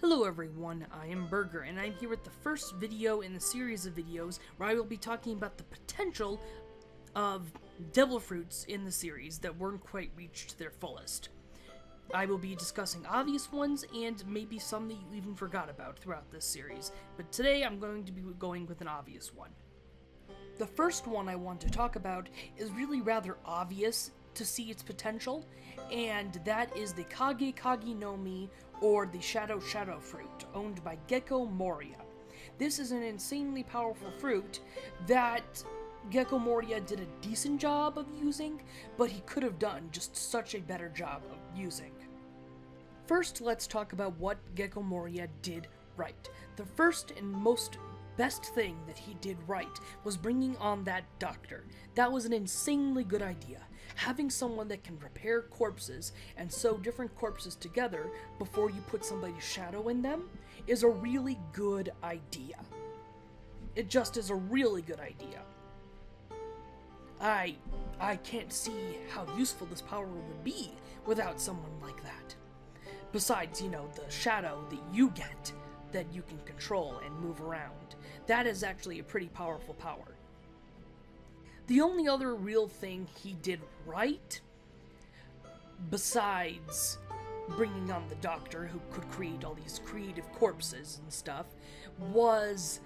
Hello everyone, I am Burger, and I'm here with the first video in the series of videos where I will be talking about the potential of devil fruits in the series that weren't quite reached their fullest. I will be discussing obvious ones and maybe some that you even forgot about throughout this series, but today I'm going to be going with an obvious one. The first one I want to talk about is really rather obvious to see its potential, and that is the Kage Kage no Mi, or the Shadow fruit, owned by Gecko Moria. This is an insanely powerful fruit that Gecko Moria did a decent job of using, but he could have done just such a better job of using. First, let's talk about what Gecko Moria did right. The first and most best thing that he did right was bringing on that doctor. That was an insanely good idea. Having someone that can repair corpses and sew different corpses together before you put somebody's shadow in them is a really good idea. It just is a really good idea. I can't see how useful this power would be without someone like that. Besides, the shadow that you get that you can control and move around. That is actually a pretty powerful power. The only other real thing he did right, besides bringing on the doctor who could create all these creative corpses and stuff, was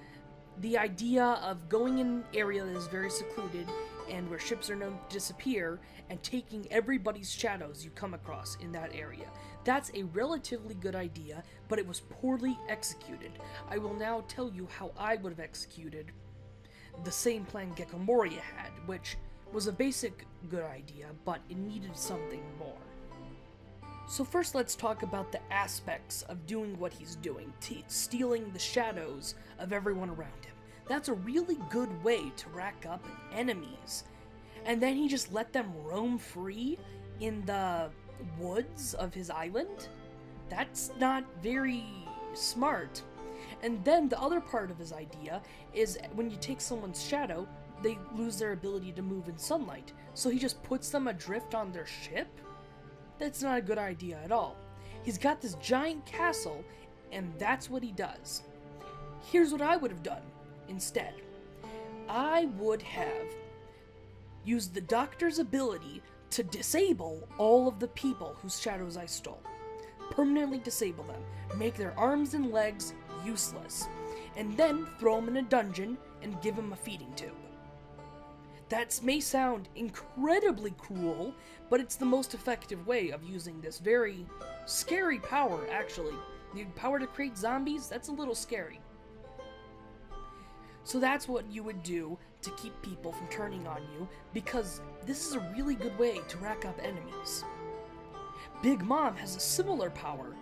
the idea of going in an area that is very secluded and where ships are known to disappear and taking everybody's shadows you come across in that area. That's a relatively good idea, but it was poorly executed. I will now tell you how I would have executed the same plan Gecko Moria had, which was a basic good idea, but it needed something more. So first let's talk about the aspects of doing what he's doing, stealing the shadows of everyone around him. That's a really good way to rack up enemies. And then he just let them roam free in the woods of his island? That's not very smart. And then the other part of his idea is when you take someone's shadow, they lose their ability to move in sunlight. So he just puts them adrift on their ship? That's not a good idea at all. He's got this giant castle, and that's what he does. Here's what I would have done instead. I would have used the doctor's ability to disable all of the people whose shadows I stole. Permanently disable them, make their arms and legs useless, and then throw them in a dungeon and give them a feeding tube. That may sound incredibly cruel, but it's the most effective way of using this very scary power, actually. The power to create zombies, that's a little scary. So that's what you would do to keep people from turning on you, because this is a really good way to rack up enemies. Big Mom has a similar power,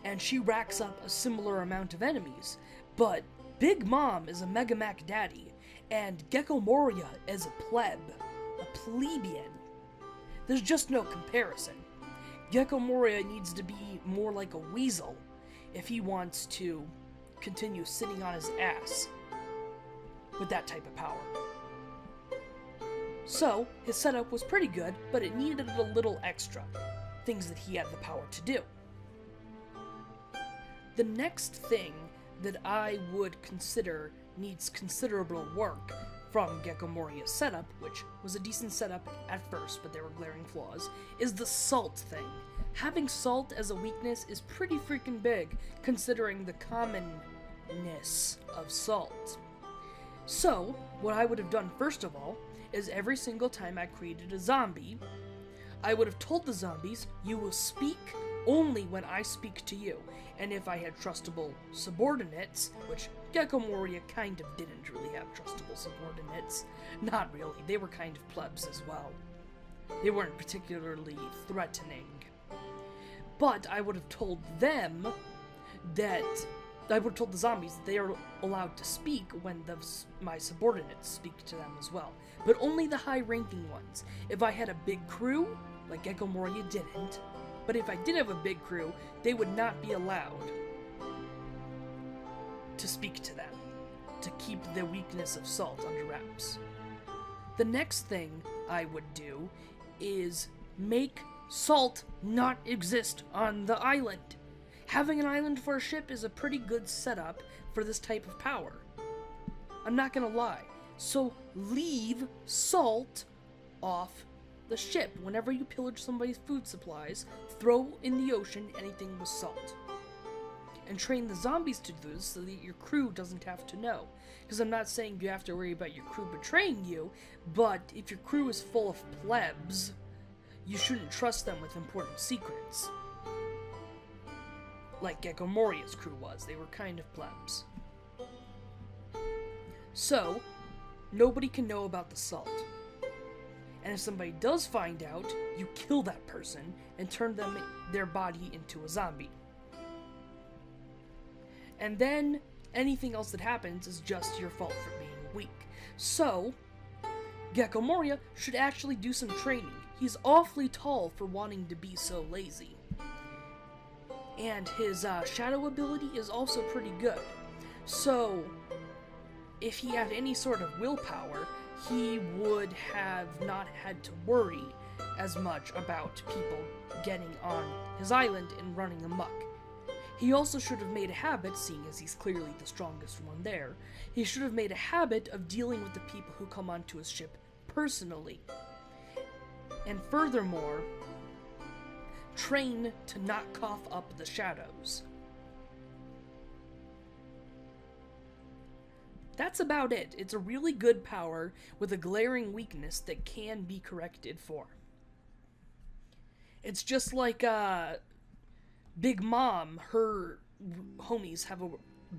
and she racks up a similar amount of enemies, but Big Mom is a Mega Mac Daddy, and Gecko Moria is a pleb, a plebeian. There's just no comparison. Gecko Moria needs to be more like a weasel if he wants to continue sitting on his ass with that type of power. So, his setup was pretty good, but it needed a little extra. Things that he had the power to do. The next thing that I would consider needs considerable work from Gecko Moria's setup, which was a decent setup at first, but there were glaring flaws, is the salt thing. Having salt as a weakness is pretty freaking big, considering the commonness of salt. So, what I would have done first of all, is every single time I created a zombie, I would have told the zombies, you will speak only when I speak to you. And if I had trustable subordinates, which Gecko Moria kind of didn't really have trustable subordinates, not really, they were kind of plebs as well. They weren't particularly threatening. But I would have told them that I would have told the zombies that they are allowed to speak when my subordinates speak to them as well. But only the high-ranking ones. If I had a big crew, like Gecko Moria didn't, but if I did have a big crew, they would not be allowed to speak to them, to keep the weakness of salt under wraps. The next thing I would do is make salt not exist on the island. Having an island for a ship is a pretty good setup for this type of power. I'm not gonna lie. So leave salt off the ship. Whenever you pillage somebody's food supplies, throw in the ocean anything with salt. And train the zombies to do this so that your crew doesn't have to know. Because I'm not saying you have to worry about your crew betraying you, but if your crew is full of plebs, you shouldn't trust them with important secrets. Like Gecko Moria's crew was. They were kind of plebs. So, nobody can know about the salt. And if somebody does find out, you kill that person and turn their body into a zombie. And then anything else that happens is just your fault for being weak. So, Gecko Moria should actually do some training. He's awfully tall for wanting to be so lazy. And his shadow ability is also pretty good. So, if he had any sort of willpower, he would have not had to worry as much about people getting on his island and running amok. He also should have made a habit, seeing as he's clearly the strongest one there, he should have made a habit of dealing with the people who come onto his ship personally. And furthermore, train to not cough up the shadows. That's about it. It's a really good power with a glaring weakness that can be corrected for. It's just like Big Mom, her homies have a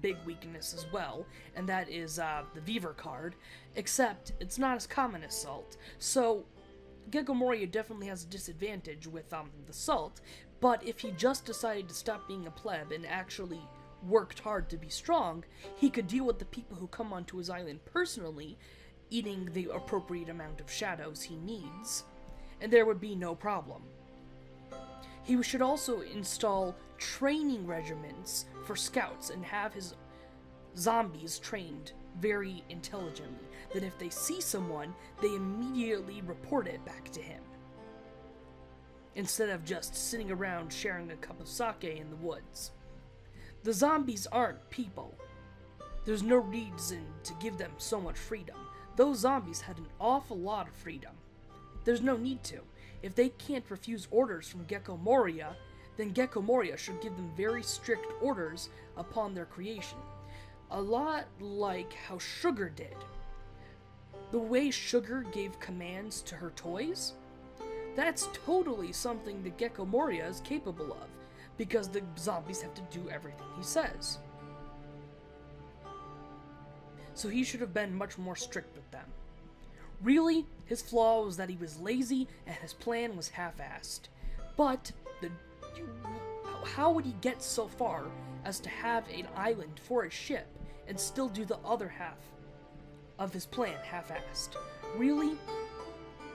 big weakness as well, and that is the Beaver card, except it's not as common as Salt. So Gecko Moria definitely has a disadvantage with the Salt, but if he just decided to stop being a pleb and actually worked hard to be strong, he could deal with the people who come onto his island personally, eating the appropriate amount of shadows he needs, and there would be no problem. He should also install training regiments for scouts and have his zombies trained very intelligently, that if they see someone, they immediately report it back to him, instead of just sitting around sharing a cup of sake in the woods. The zombies aren't people. There's no reason to give them so much freedom. Those zombies had an awful lot of freedom. There's no need to. If they can't refuse orders from Gecko Moria, then Gecko Moria should give them very strict orders upon their creation. A lot like how Sugar did. The way Sugar gave commands to her toys? That's totally something that Gecko Moria is capable of, because the zombies have to do everything he says. So he should have been much more strict with them. Really, his flaw was that he was lazy and his plan was half-assed. But how would he get so far as to have an island for his ship and still do the other half of his plan half-assed? Really?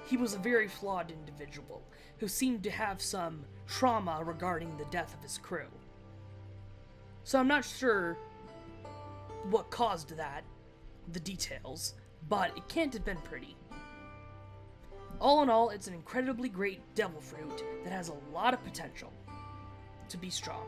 He was a very flawed individual who seemed to have some trauma regarding the death of his crew. So I'm not sure what caused that, the details, but it can't have been pretty. All in all, it's an incredibly great devil fruit that has a lot of potential to be strong.